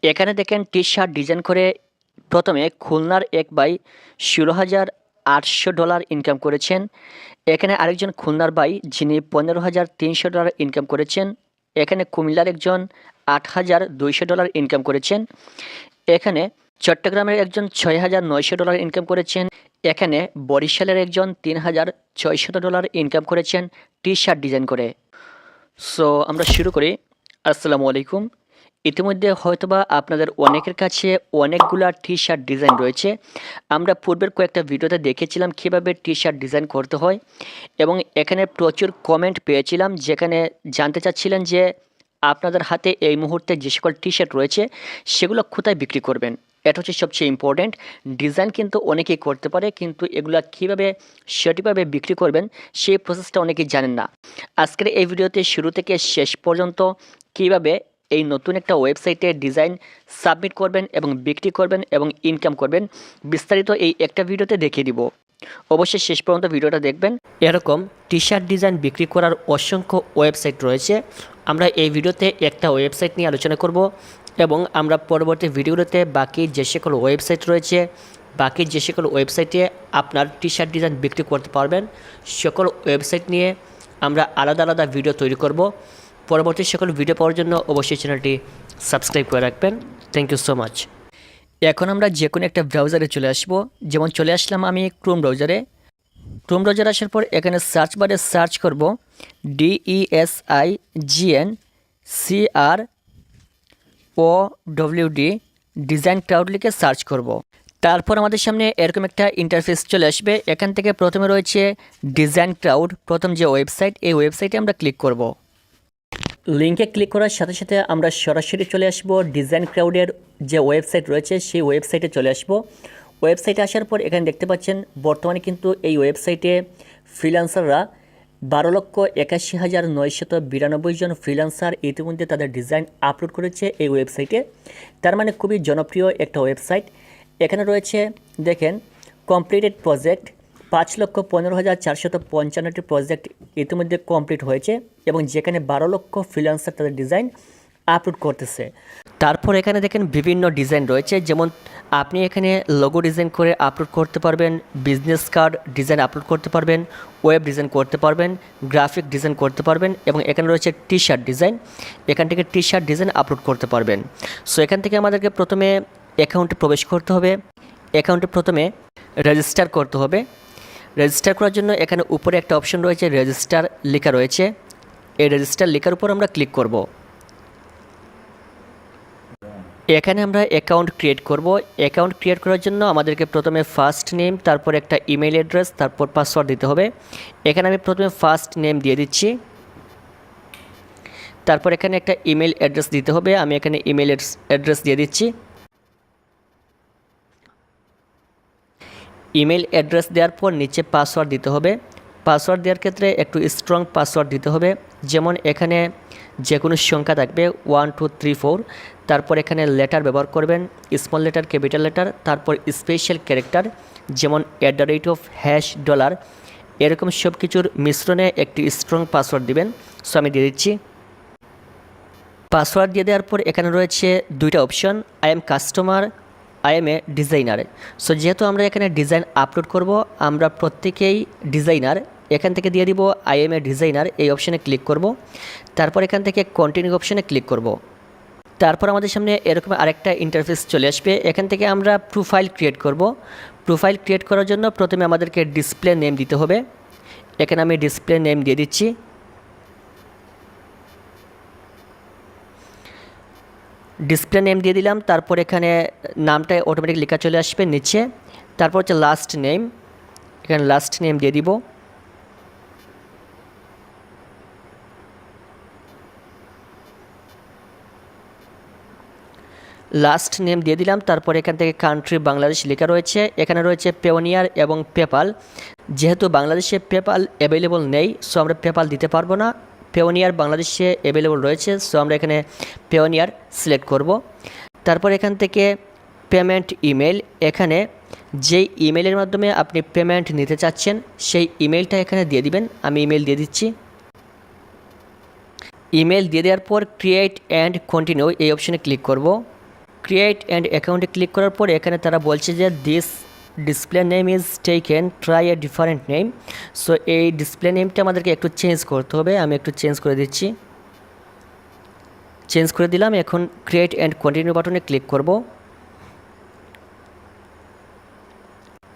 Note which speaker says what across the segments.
Speaker 1: এখানে দেখেন T shirt design করে প্রথমে খুলনার এক ভাই $16,800 ইনকাম করেছেন। এখানে আরেকজন খুলনার ভাই যিনি $15,300 ইনকাম করেছেন। এখানে কুমিল্লার একজন $8,200 ইনকাম করেছেন। এখানে চট্টগ্রামের একজন $6,900 ইনকাম করেছেন। এখানে বরিশালের একজন $3,600 ইনকাম করেছেন টি শার্ট ডিজাইন করে। সো আমরা শুরু করি। আসসালামু আলাইকুম। ইতিমধ্যে হয়তোবা আপনাদের অনেকের কাছে অনেকগুলা টি শার্ট ডিজাইন রয়েছে। আমরা পূর্বের কয়েকটা ভিডিওতে দেখেছিলাম কীভাবে টি শার্ট ডিজাইন করতে হয়, এবং এখানে প্রচুর কমেন্ট পেয়েছিলাম যেখানে জানতে চাচ্ছিলেন যে আপনাদের হাতে এই মুহূর্তে যে সকল টি শার্ট রয়েছে সেগুলো কোথায় বিক্রি করবেন। এটা হচ্ছে সবচেয়ে ইম্পর্ট্যান্ট। ডিজাইন কিন্তু অনেকেই করতে পারে, কিন্তু এগুলো কীভাবে সঠিকভাবে বিক্রি করবেন সেই প্রসেসটা অনেকেই জানেন না। আজকের এই ভিডিওতে শুরু থেকে শেষ পর্যন্ত কীভাবে এই নতুন একটা ওয়েবসাইটে ডিজাইন সাবমিট করবেন এবং বিক্রি করবেন এবং ইনকাম করবেন বিস্তারিত এই একটা ভিডিওতে দেখিয়ে দিব। অবশ্যই শেষ পর্যন্ত ভিডিওটা দেখবেন। এরকম টি শার্ট ডিজাইন বিক্রি করার অসংখ্য ওয়েবসাইট রয়েছে। আমরা এই ভিডিওতে একটা ওয়েবসাইট নিয়ে আলোচনা করব, এবং আমরা পরবর্তী ভিডিওতে বাকি যে সকল ওয়েবসাইট রয়েছে, বাকি যে সকল ওয়েবসাইটে আপনার টি শার্ট ডিজাইন বিক্রি করতে পারবেন সকল ওয়েবসাইট নিয়ে আমরা আলাদা আলাদা ভিডিও তৈরি করব। পরবর্তী সকল ভিডিও পাওয়ার জন্য অবশ্যই চ্যানেলটি সাবস্ক্রাইব করে রাখবেন। Thank you so much. এখন আমরা যে কোনো একটা ব্রাউজারে চলে আসব। যেমন চলে আসলাম আমি ক্রোম ব্রাউজারে। ক্রোম ব্রাউজারে আসার পর এখানে সার্চ বারে সার্চ করব DESIGNCROWD ডিজাইন ক্রাউড লিখে সার্চ করব। তারপর আমাদের সামনে এরকম একটা ইন্টারফেস চলে আসবে। এখান থেকে প্রথমে রয়েছে ডিজাইন ক্রাউড, প্রথম যে ওয়েবসাইট, এই ওয়েবসাইটে আমরা ক্লিক করব। লিঙ্কে ক্লিক করার সাথে সাথে আমরা সরাসরি চলে আসব ডিজাইন ক্রাউডের যে ওয়েবসাইট রয়েছে সেই ওয়েবসাইটে চলে আসব। ওয়েবসাইটে আসার পর এখানে দেখতে পাচ্ছেন বর্তমানে কিন্তু এই ওয়েবসাইটে ফ্রিল্যান্সাররা 12,81,992 জন ফ্রিল্যান্সার ইতিমধ্যে তাদের ডিজাইন আপলোড করেছে এই ওয়েবসাইটে। তার মানে খুবই জনপ্রিয় একটা ওয়েবসাইট। এখানে রয়েছে দেখেন কমপ্লিটেড প্রজেক্ট 5,15,455টি প্রজেক্ট ইতিমধ্যে কমপ্লিট হয়েছে, এবং যেখানে 12 লক্ষ ফ্রিল্যান্সার তাদের ডিজাইন আপলোড করতেছে। তারপর এখানে দেখেন বিভিন্ন ডিজাইন রয়েছে, যেমন আপনি এখানে লোগো ডিজাইন করে আপলোড করতে পারবেন, বিজনেস কার্ড ডিজাইন আপলোড করতে পারবেন, ওয়েব ডিজাইন করতে পারবেন, গ্রাফিক ডিজাইন করতে পারবেন, এবং এখানে রয়েছে টি শার্ট ডিজাইন। এখান থেকে টি শার্ট ডিজাইন আপলোড করতে পারবেন। সো এখান থেকে আমাদেরকে প্রথমে অ্যাকাউন্টে প্রবেশ করতে হবে। অ্যাকাউন্টে প্রথমে রেজিস্টার করতে হবে। রেজিস্টার করার জন্য এখানে উপরে একটা অপশন রয়েছে রেজিস্টার লেখা রয়েছে। এই রেজিস্টার লেখার উপর আমরা ক্লিক করব। এখানে আমরা অ্যাকাউন্ট ক্রিয়েট করব। অ্যাকাউন্ট ক্রিয়েট করার জন্য আমাদেরকে প্রথমে ফার্স্ট নেম, তারপর একটা ইমেল অ্যাড্রেস, তারপর পাসওয়ার্ড দিতে হবে। এখানে আমি প্রথমে ফার্স্ট নেম দিয়ে দিচ্ছি। তারপর এখানে একটা ইমেল অ্যাড্রেস দিতে হবে। আমি এখানে ইমেল অ্যাড্রেস দিয়ে দিচ্ছি। ইমেল অ্যাড্রেস দেওয়ার পর নিচে পাসওয়ার্ড দিতে হবে। পাসওয়ার্ড দেওয়ার ক্ষেত্রে একটু স্ট্রং পাসওয়ার্ড দিতে হবে, যেমন এখানে যে কোনো সংখ্যা থাকবে 1 2 3 4। তারপর এখানে লেটার ব্যবহার করবেন, স্মল লেটার, ক্যাপিটাল লেটার, তারপর স্পেশাল ক্যারেক্টার যেমন $, এরকম সব কিছুর মিশ্রণে একটি স্ট্রং পাসওয়ার্ড দিবেন। সো আমি দিয়ে দিচ্ছি। পাসওয়ার্ড দিয়ে দেওয়ার পর এখানে রয়েছে দুইটা option, I am customer, I M A designer. So যেহেতু আমরা এখানে ডিজাইন আপলোড করব, আমরা প্রত্যেকেই ডিজাইনার, এখান থেকে দিয়ে দিব আই এম এ ডিজাইনার, এই অপশানে ক্লিক করব। তারপর এখান থেকে কন্টিনিউ অপশানে ক্লিক করব। তারপর আমাদের সামনে এরকম আরেকটা ইন্টারফেস চলে আসবে। এখান থেকে আমরা প্রোফাইল ক্রিয়েট করব। প্রোফাইল ক্রিয়েট করার জন্য প্রথমে আমাদেরকে ডিসপ্লে নেম দিতে হবে। এখানে আমি ডিসপ্লে নেম দিয়ে দিচ্ছি। ডিসপ্লে নেম দিয়ে দিলাম। তারপর এখানে নামটা অটোমেটিক লেখা চলে আসবে নিচে। তারপর হচ্ছে লাস্ট নেম, এখানে লাস্ট নেম দিয়ে দিব। লাস্ট নেম দিয়ে দিলাম। তারপর এখান থেকে কান্ট্রি বাংলাদেশ লেখা রয়েছে। এখানে রয়েছে পেওনিয়ার এবং পেপাল। যেহেতু বাংলাদেশে পেপাল অ্যাভেলেবল নেই, সো আমরা পেপাল দিতে পারবো না। পেওনিয়ার বাংলাদেশে অ্যাভেলেবল রয়েছে, সো আমরা এখানে পেওনিয়ার সিলেক্ট করব। তারপর এখান থেকে পেমেন্ট ইমেল, এখানে যেই ইমেলের মাধ্যমে আপনি পেমেন্ট নিতে চাচ্ছেন সেই ইমেলটা এখানে দিয়ে দিবেন। আমি ইমেল দিয়ে দিচ্ছি। ইমেল দিয়ে দেওয়ার পর ক্রিয়েট অ্যান্ড কন্টিনিউ এই অপশানে ক্লিক করব। ক্রিয়েট অ্যান্ড অ্যাকাউন্টে ক্লিক করার পর এখানে তারা বলছে যে this display name is taken, try a different name. So এই ডিসপ্লে নেমটা আমাদেরকে একটু চেঞ্জ করতে হবে। আমি একটু চেঞ্জ করে দিচ্ছি, চেঞ্জ করে দিলাম। এখন ক্রিয়েট অ্যান্ড কন্টিনিউ বাটনে ক্লিক করব।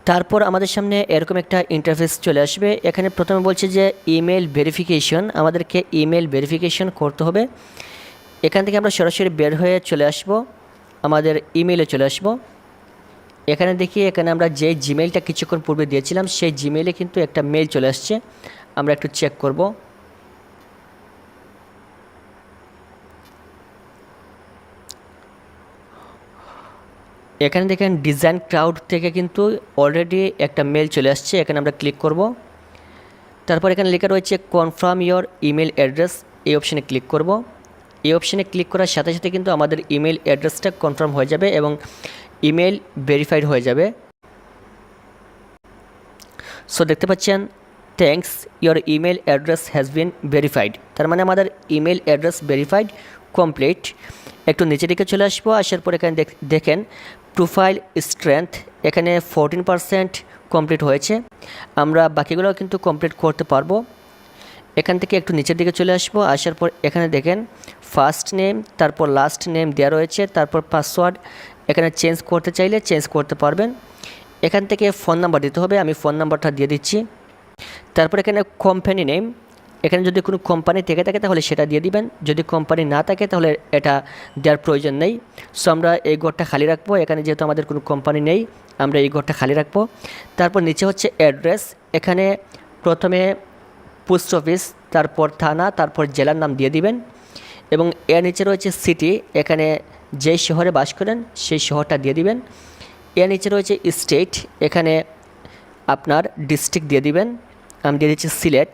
Speaker 1: তারপর আমাদের সামনে এরকম একটা ইন্টারফেস চলে আসবে। এখানে প্রথমে বলছে যে ইমেল ভেরিফিকেশন, আমাদেরকে ইমেল ভেরিফিকেশন করতে হবে। এখান থেকে আমরা সরাসরি বের হয়ে চলে আসব, আমাদের ইমেলে চলে আসব। এখানে দেখি, এখানে আমরা যে জিমেইলটা কিছুক্ষণ পূর্বে দিয়েছিলাম সেই জিমেইলে কিন্তু একটা মেল চলে আসছে। আমরা একটু চেক করব। এখানে দেখেন ডিজাইন ক্লাউড থেকে কিন্তু অলরেডি একটা মেল চলে আসছে। এখানে আমরা ক্লিক করব। তারপর এখানে লেখা রয়েছে কনফার্ম ইয়োর ইমেল অ্যাড্রেস, এই অপশানে ক্লিক করব। এই অপশানে ক্লিক করার সাথে সাথে কিন্তু আমাদের ইমেল অ্যাড্রেসটা কনফার্ম হয়ে যাবে এবং ইমেল ভেরিফাইড হয়ে যাবে। সো দেখতে পাচ্ছেন thanks your email address has been verified, তার মানে আমাদের ইমেল অ্যাড্রেস ভেরিফাইড কমপ্লিট। একটু নিচের দিকে চলে আসবো, আসার পর এখানে দেখেন প্রোফাইল স্ট্রেংথ এখানে 14% কমপ্লিট হয়েছে। আমরা বাকিগুলোও কিন্তু কমপ্লিট করতে পারবো। এখান থেকে একটু নিচের দিকে চলে আসবো, আসার পর এখানে দেখেন ফার্স্ট নেম তারপর লাস্ট নেম দেওয়া রয়েছে, তারপর পাসওয়ার্ড এখানে চেঞ্জ করতে চাইলে চেঞ্জ করতে পারবেন। এখান থেকে ফোন নাম্বার দিতে হবে, আমি ফোন নাম্বারটা দিয়ে দিচ্ছি। তারপর এখানে কোম্পানি নেম, এখানে যদি কোনো কোম্পানি থেকে থাকে তাহলে সেটা দিয়ে দিবেন, যদি কোম্পানি না থাকে তাহলে এটা দেওয়ার প্রয়োজন নেই। সো আমরা এই ঘরটা খালি রাখবো, এখানে যেহেতু আমাদের কোনো কোম্পানি নেই আমরা এই ঘরটা খালি রাখবো। তারপর নিচে হচ্ছে অ্যাড্রেস, এখানে প্রথমে পোস্ট অফিস, তারপর থানা, তারপর জেলার নাম দিয়ে দিবেন এবং এর নিচে রয়েছে সিটি, এখানে যেই শহরে বাস করেন সেই শহরটা দিয়ে দিবেন। এর নিচে রয়েছে স্টেট, এখানে আপনার ডিস্ট্রিক্ট দিয়ে দিবেন, আমি দিয়ে দিচ্ছি সিলেট।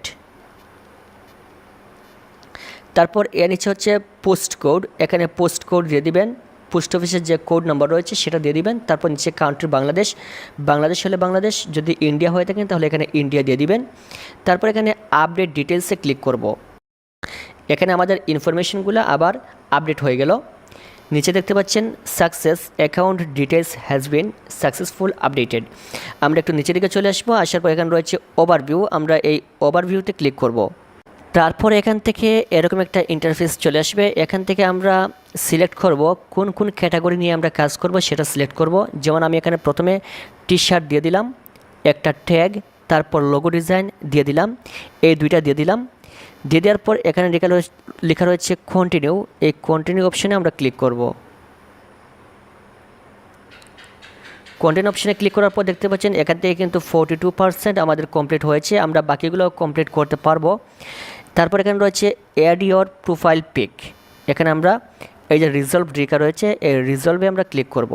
Speaker 1: তারপর এর নিচে হচ্ছে পোস্ট কোড, এখানে পোস্ট কোড দিয়ে দিবেন, পোস্ট অফিসের যে কোড নাম্বার রয়েছে সেটা দিয়ে দিবেন। তারপর নিচে কান্ট্রি বাংলাদেশ, বাংলাদেশ হলে বাংলাদেশ, যদি ইন্ডিয়া হয়ে থাকেন তাহলে এখানে ইন্ডিয়া দিয়ে দিবেন। তারপর এখানে আপডেট ডিটেলসে ক্লিক করব। এখানে আমাদের ইনফরমেশনগুলো আবার আপডেট হয়ে গেল। নিচে দেখতে পাচ্ছেন success account details has been successful updated. আমরা একটু নিচের দিকে চলে আসবো, আসার পর এখানে রয়েছে ওভারভিউ, আমরা এই ওভারভিউতে ক্লিক করব। তারপর এখান থেকে এরকম একটা ইন্টারফেস চলে আসবে। এখান থেকে আমরা সিলেক্ট করব কোন কোন ক্যাটাগরি নিয়ে আমরা কাজ করব সেটা সিলেক্ট করব। যেমন আমি এখানে প্রথমে টি শার্ট দিয়ে দিলাম, একটা ট্যাগ, তারপর লোগো ডিজাইন দিয়ে দিলাম, এই দুইটা দিয়ে দিলাম। দিয়ে দেওয়ার পর এখানে লেখা রয়েছে কন্টিনিউ, এই কন্টিনিউ অপশানে আমরা ক্লিক করব। কন্টেন্ট অপশানে ক্লিক করার পর দেখতে পাচ্ছেন এখান থেকে কিন্তু 42% আমাদের কমপ্লিট হয়েছে, আমরা বাকিগুলো কমপ্লিট করতে পারবো। তারপর এখানে রয়েছে অ্যাড ইয়োর প্রোফাইল পিক, এখানে আমরা এই যে রিজলভ লেখা রয়েছে এই রিজলভে আমরা ক্লিক করব।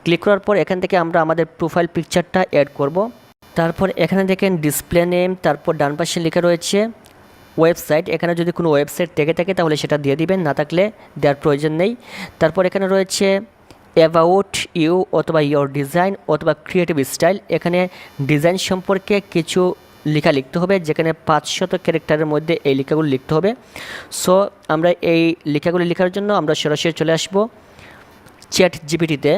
Speaker 1: ক্লিক করার পর এখান থেকে আমরা আমাদের প্রোফাইল পিকচারটা অ্যাড করব। তারপর এখানে দেখেন ডিসপ্লে নেম, তারপর ডান পাশে লেখা রয়েছে ওয়েবসাইট, এখানে যদি কোনো ওয়েবসাইট থেকে থাকে তাহলে সেটা দিয়ে দিবেন, না থাকলে দেওয়ার প্রয়োজন নেই। তারপর এখানে রয়েছে অ্যাবাউট ইউ অথবা ইয়োর ডিজাইন অথবা ক্রিয়েটিভ স্টাইল, এখানে ডিজাইন সম্পর্কে কিছু লেখা লিখতে হবে, যেখানে 500 ক্যারেক্টারের মধ্যে এই লেখাগুলো লিখতে হবে। সো আমরা এই লেখাগুলো লেখার জন্য আমরা সরাসরি চলে আসব চ্যাট জিপিটিতে।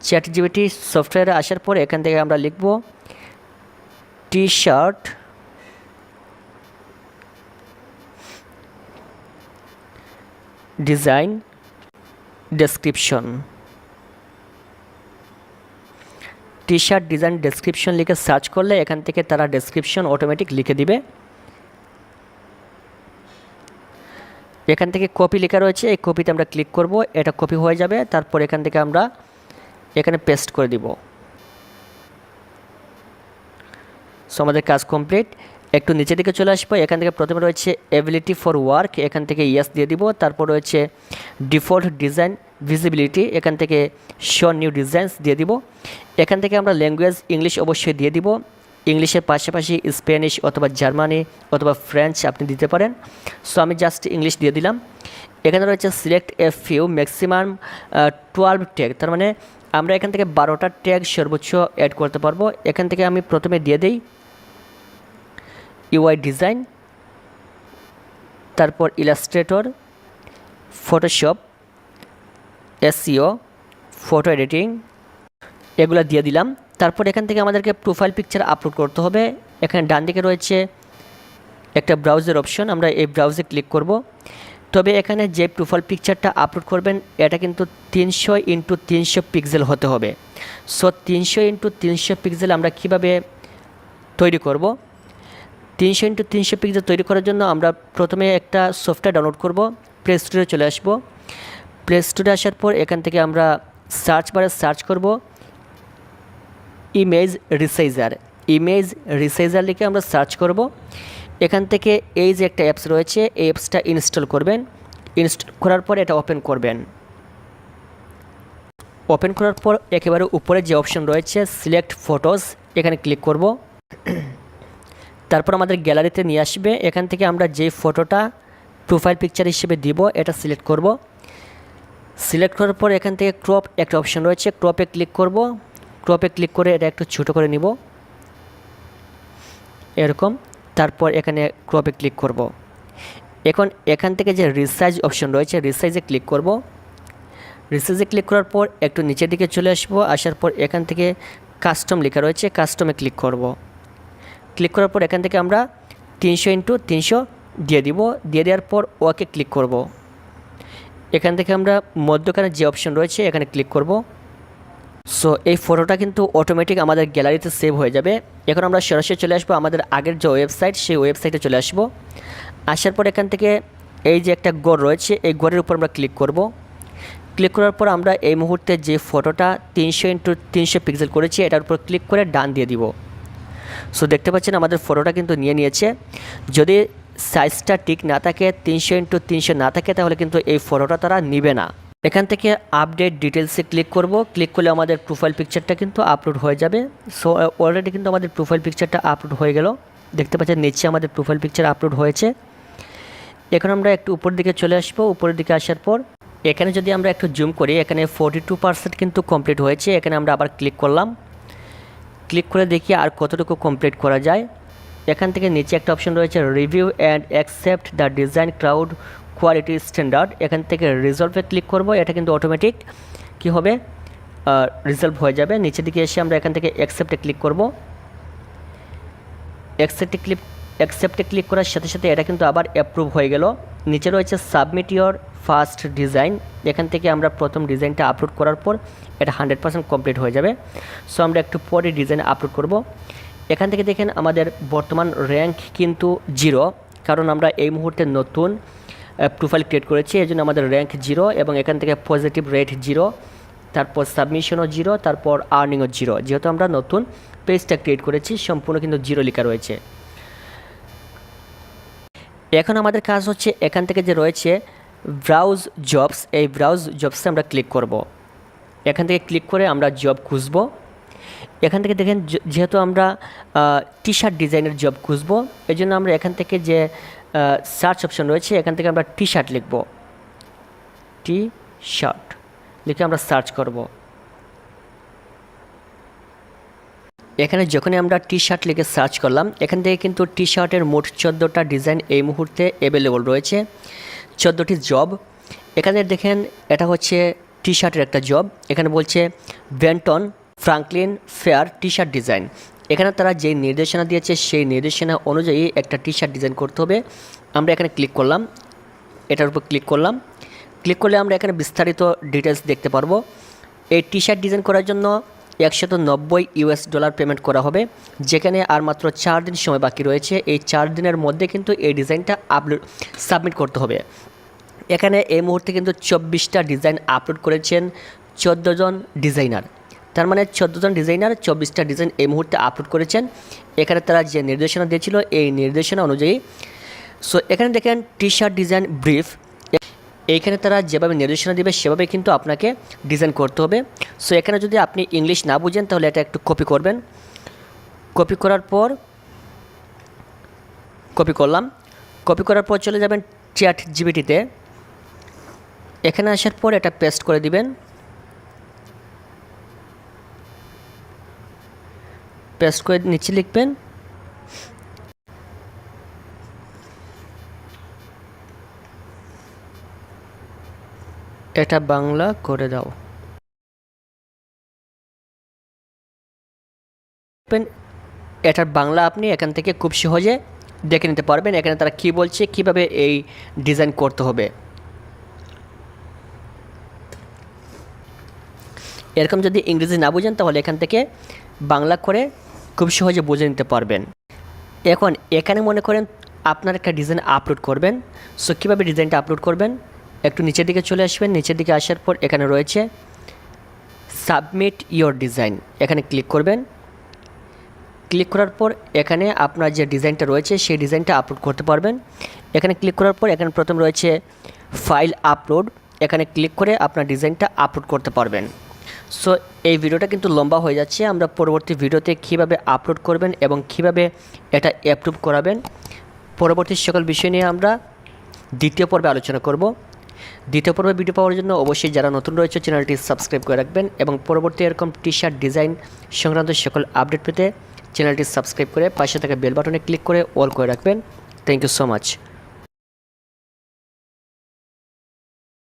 Speaker 1: চ্যাট জিপিটি সফটওয়্যারে আসার পরে এখান থেকে আমরা লিখব T shirt design description, T shirt design description লিখে সার্চ করলে এখান থেকে তারা ডেসক্রিপশন অটোমেটিক লিখে দিবে। এখান থেকে কপি লেখা রয়েছে, এই কপিতে আমরা ক্লিক করব, এটা কপি হয়ে যাবে। তারপর এখান থেকে আমরা এখানে পেস্ট করে দিব। সো আমাদের কাজ কমপ্লিট। একটু নিচের দিকে চলে আসবো, এখান থেকে প্রথমে রয়েছে এবিলিটি ফর ওয়ার্ক, এখান থেকে ইয়েস দিয়ে দিব। তারপর রয়েছে ডিফল্ট ডিজাইন ভিজিবিলিটি, এখান থেকে শো নিউ ডিজাইনস দিয়ে দিব। এখান থেকে আমরা ল্যাঙ্গুয়েজ ইংলিশ অবশ্যই দিয়ে দিব, ইংলিশের পাশাপাশি স্প্যানিশ অথবা জার্মানি অথবা ফ্রেঞ্চ আপনি দিতে পারেন। সো আমি জাস্ট ইংলিশ দিয়ে দিলাম। এখানে রয়েছে select a few maximum 12 tag, তার মানে আমরা এখান থেকে 12টা ট্যাগ সর্বোচ্চ অ্যাড করতে পারবো। এখান থেকে আমি প্রথমে দিয়ে দিই ইউআই ডিজাইন, তারপর Illustrator, Photoshop, SEO, photo editing এগুলো দিয়ে দিলাম। তারপর এখান থেকে আমাদেরকে প্রোফাইল পিকচার আপলোড করতে হবে। এখানে ডান দিকে রয়েছে একটা ব্রাউজের অপশন, আমরা এই ব্রাউজে ক্লিক করব। তবে এখানে যে প্রোফাইল পিকচারটা আপলোড করবেন এটা কিন্তু 300x300 পিক্সেল হতে হবে। সো 300x300 পিক্সেল আমরা কিভাবে তৈরি করব? 300x300 পিক্সেল তৈরি করার জন্য আমরা প্রথমে একটা সফটওয়্যার ডাউনলোড করব। প্লে স্টোরে চলে আসব। প্লে স্টোরে আসার পর এখান থেকে আমরা সার্চ বারে সার্চ করব ইমেজ রিসাইজার। ইমেজ রিসাইজার লিখে আমরা সার্চ করব। এখান থেকে এই যে একটা অ্যাপস রয়েছে এই অ্যাপসটা ইনস্টল করবেন। ইনস্টল করার পর এটা ওপেন করবেন। ওপেন করার পর একেবারে উপরে যে অপশন রয়েছে সিলেক্ট ফটোস, এখানে ক্লিক করব। তারপর আমাদের গ্যালারিতে নিয়ে আসবে। এখান থেকে আমরা যে ফটোটা প্রোফাইল পিকচার হিসেবে দিব এটা সিলেক্ট করব। সিলেক্ট করার পর এখান থেকে ক্রপ একটা অপশন রয়েছে, ক্রপে ক্লিক করব। ক্রপে ক্লিক করে এটা একটু ছোটো করে নিব এরকম। তারপর এখানে ক্রপে ক্লিক করব। এখন এখান থেকে যে রিসাইজ অপশন রয়েছে রিসাইজে ক্লিক করব। রিসাইজে ক্লিক করার পর একটু নিচের দিকে চলে আসবো। আসার পর এখান থেকে কাস্টম লেখা রয়েছে, কাস্টমে ক্লিক করব। ক্লিক করার পর এখান থেকে আমরা 300x300 দিয়ে দিব। দিয়ে দেওয়ার পর ওকে ক্লিক করব। এখান থেকে আমরা মধ্যখানে যে অপশন রয়েছে এখানে ক্লিক করব। সো এই ফটোটা কিন্তু অটোমেটিক আমাদের গ্যালারিতে সেভ হয়ে যাবে। এখন আমরা সরাসরি চলে আসবো আমাদের আগের যে ওয়েবসাইট সেই ওয়েবসাইটে চলে আসবো। আসার পর এখান থেকে এই যে একটা গড় রয়েছে এই গড়ের উপর আমরা ক্লিক করব। ক্লিক করার পর আমরা এই মুহূর্তে যে ফটোটা 300x300 পিক্সেল করেছি এটার উপর ক্লিক করে ডান দিয়ে দিব। সো দেখতে পাচ্ছেন আমাদের ফটোটা কিন্তু নিয়ে নিয়েছে। যদি সাইজটা ঠিক না থাকে 300x300 না থাকে তাহলে কিন্তু এই ফটোটা তারা নিবে না। এখান থেকে আপডেট ডিটেলসে ক্লিক করব। ক্লিক করলে আমাদের প্রোফাইল পিকচারটা কিন্তু আপলোড হয়ে যাবে। সো অলরেডি কিন্তু আমাদের প্রোফাইল পিকচারটা আপলোড হয়ে গেল। দেখতে পাচ্ছেন নিচে আমাদের প্রোফাইল পিকচার আপলোড হয়েছে। এখন আমরা একটু উপর দিকে চলে আসবো। উপরের দিকে আসার পর এখানে যদি আমরা একটু জুম করি এখানে 42% কিন্তু কমপ্লিট হয়েছে। এখানে আমরা আবার ক্লিক করলাম। ক্লিক করে দেখি আর কতটুকু কমপ্লিট করা যায়। এখান থেকে নিচে একটা অপশন রয়েছে review and accept the design cloud quality standard. এখান থেকে রিজলভে ক্লিক করব। এটা কিন্তু অটোমেটিক কী হবে রিজলভ হয়ে যাবে। নিচের দিকে এসে আমরা এখান থেকে অ্যাকসেপ্টে ক্লিক করব। অ্যাকসেপ্টে ক্লিক করার সাথে সাথে এটা কিন্তু আবার অ্যাপ্রুভ হয়ে গেল। নিচে রয়েছে সাবমিট ইওর ফার্স্ট ডিজাইন। এখান থেকে আমরা প্রথম ডিজাইনটা আপলোড করার পর এটা 100% কমপ্লিট হয়ে যাবে। সো আমরা একটু পরে ডিজাইন আপলোড করব। এখান থেকে দেখেন আমাদের বর্তমান র্যাঙ্ক কিন্তু 0, কারণ আমরা এই মুহূর্তে নতুন প্রোফাইল ক্রিয়েট করেছি, এই জন্য আমাদের র্যাঙ্ক 0 এবং এখান থেকে পজিটিভ রেট 0, তারপর সাবমিশনও 0, তারপর আর্নিংও 0। যেহেতু আমরা নতুন পেজটা ক্রিয়েট করেছি সম্পূর্ণ কিন্তু 0 লেখা রয়েছে। এখন আমাদের কাজ হচ্ছে এখান থেকে যে রয়েছে ব্রাউজ জবস, এই ব্রাউজ জবসে আমরা ক্লিক করব। এখান থেকে ক্লিক করে আমরা জব খুঁজব। এখান থেকে দেখেন যেহেতু আমরা টি শার্ট ডিজাইনের জব খুঁজব এই জন্য আমরা এখান থেকে যে সার্চ অপশন রয়েছে এখান থেকে আমরা টি শার্ট লিখব। টি শার্ট লিখে আমরা সার্চ করব। এখানে যখনই আমরা টি শার্ট লিখে সার্চ করলাম এখান থেকে কিন্তু টি শার্টের মোট 14টা ডিজাইন এই মুহূর্তে অ্যাভেলেবল রয়েছে, 14টি জব। এখানে দেখেন এটা হচ্ছে টি শার্টের একটা জব। এখানে বলছে Benton Franklin fair T shirt design. এখানে তারা যে নির্দেশনা দিয়েছে সেই নির্দেশনা অনুযায়ী একটা টি শার্ট ডিজাইন করতে হবে। আমরা এখানে ক্লিক করলাম, এটার উপর ক্লিক করলাম। ক্লিক করলে আমরা এখানে বিস্তারিত ডিটেলস দেখতে পারবো। এই টি শার্ট ডিজাইন করার জন্য $190 পেমেন্ট করা হবে, যেখানে আর মাত্র 4 দিন সময় বাকি রয়েছে। এই 4 দিনের মধ্যে কিন্তু এই ডিজাইনটা সাবমিট করতে হবে। এখানে এই মুহূর্তে কিন্তু 24টা ডিজাইন আপলোড করেছেন 14 জন ডিজাইনার। তার মানে 14 জন ডিজাইনার 24টা ডিজাইন এই মুহূর্তে আপলোড করেছেন। এখানে তারা যে নির্দেশনা দিয়েছিল এই নির্দেশনা অনুযায়ী। সো এখানে দেখেন টি শার্ট ডিজাইন ব্রিফ, এইখানে তারা যেভাবে নির্দেশনা দেবে সেভাবে কিন্তু আপনাকে ডিজাইন করতে হবে। সো এখানে যদি আপনি ইংলিশ না বুঝেন তাহলে এটা একটু কপি করবেন। কপি করার পর কপি করার পর চলে যাবেন চ্যাট জিপিটিতে। এখানে আসার পর এটা পেস্ট করে দিবেন। পেস্ট করে নিচে লিখবেন এটা বাংলা করে দাও। এটার বাংলা আপনি এখান থেকে খুব সহজে দেখে নিতে পারবেন, এখানে তারা কি বলছে, কিভাবে এই ডিজাইন করতে হবে। এরকম যদি ইংরেজি না বুঝেন তাহলে এখান থেকে বাংলা করে খুব সহজে বুঝে নিতে পারবেন। এখন এখানে মনে করেন আপনার একটা ডিজাইন আপলোড করবেন। সো কীভাবে ডিজাইনটা আপলোড করবেন, একটু নিচের দিকে চলে আসবেন। নিচের দিকে আসার পর এখানে রয়েছে সাবমিট ইয়োর ডিজাইন, এখানে ক্লিক করবেন। ক্লিক করার পর এখানে আপনার যে ডিজাইনটা রয়েছে সেই ডিজাইনটা আপলোড করতে পারবেন। এখানে ক্লিক করার পর এখানে প্রথম রয়েছে ফাইল আপলোড, এখানে ক্লিক করে আপনার ডিজাইনটা আপলোড করতে পারবেন। সো এই ভিডিওটা কিন্তু লম্বা হয়ে যাচ্ছে, আমরা পরবর্তী ভিডিওতে কিভাবে আপলোড করবেন এবং কিভাবে এটা অ্যাপ্রুভ করাবেন পরবর্তী সকল বিষয় নিয়ে আমরা দ্বিতীয় পর্বে আলোচনা করব। দ্বিতীয় পর্বে ভিডিও পাওয়ার জন্য অবশ্যই যারা নতুন রয়েছে চ্যানেলটি সাবস্ক্রাইব করে রাখবেন এবং পরবর্তী এরকম টি শার্ট ডিজাইন সংক্রান্ত সকল আপডেট পেতে চ্যানেলটি সাবস্ক্রাইব করে পাশে থাকা বেল বাটনে ক্লিক করে অল করে রাখবেন। Thank you so much.